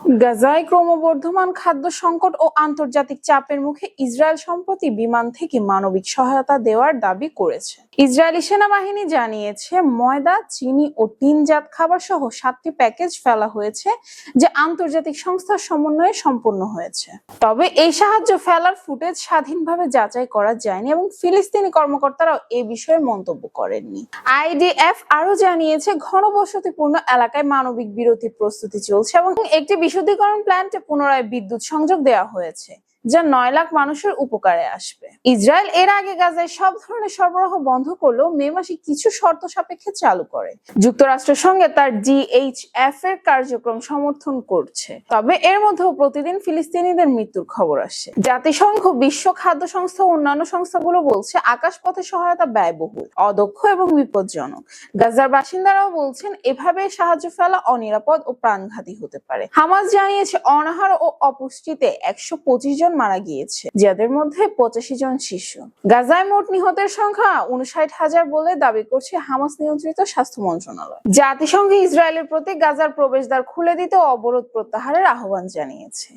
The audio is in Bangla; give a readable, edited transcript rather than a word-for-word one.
গাজায় ক্রমবর্ধমান খাদ্য সংকট ও আন্তর্জাতিক চাপের মুখে ইসরায়েল সম্প্রতি বিমান থেকে মানবিক সহায়তা দেওয়ার দাবি করেছে। ইসরায়েলি সেনাবাহিনী জানিয়েছে, ময়দা, চিনি ও টিনজাত খাবার সহ 7টি প্যাকেজ ফেলা হয়েছে, যা আন্তর্জাতিক সংস্থার সমন্বয়ে সম্পন্ন হয়েছে। তবে এই সাহায্য ফেলার ফুটেজ স্বাধীনভাবে যাচাই করা যায়নি এবং ফিলিস্তিনি কর্মকর্তারাও এ বিষয়ে মন্তব্য করেননি। আইডিএফ আরো জানিয়েছে, ঘনবসতিপূর্ণ এলাকায় মানবিক বিরতি প্রস্তুতি চলছে এবং একটি বিশুদ্ধীকরণ প্ল্যান্টে পুনরায় বিদ্যুৎ সংযোগ দেওয়া হয়েছে, যা 9 লাখ মানুষের উপকারে আসবে। ইসরায়েল এর আগে গাজায় সব ধরনের সরবরাহ বন্ধ করলেও মে মাসে কিছু শর্ত সাপেক্ষে চালু করে। যুক্তরাষ্ট্রের সঙ্গে তার ডিএইচএফ এর কার্যক্রম সমর্থন করছে। তবে এর মধ্যেও প্রতিদিন ফিলিস্তিনিদের মৃত্যুর খবর আসছে। জাতিসংঘ, বিশ্ব খাদ্য সংস্থা ও অন্যান্য সংস্থাগুলো বলছে, আকাশপথে সহায়তা ব্যয়বহুল, অদক্ষ এবং বিপজ্জনক। গাজার বাসিন্দারাও বলছেন, এভাবে সাহায্য ফেলা অনিরাপদ ও প্রাণঘাতী হতে পারে। হামাস জানিয়েছে, অনাহার ও অপুষ্টিতে 125 জন মারা গিয়েছে, যাদের মধ্যে 85 জন শিশু। গাজায় মোট নিহতের সংখ্যা 59,000 বলে দাবি করছে হামাস নিয়ন্ত্রিত স্বাস্থ্য মন্ত্রণালয়। জাতিসংঘ ইসরায়েলের প্রতি গাজার প্রবেশদ্বার খুলে দিতে ও অবরোধ প্রত্যাহারের আহ্বান জানিয়েছে।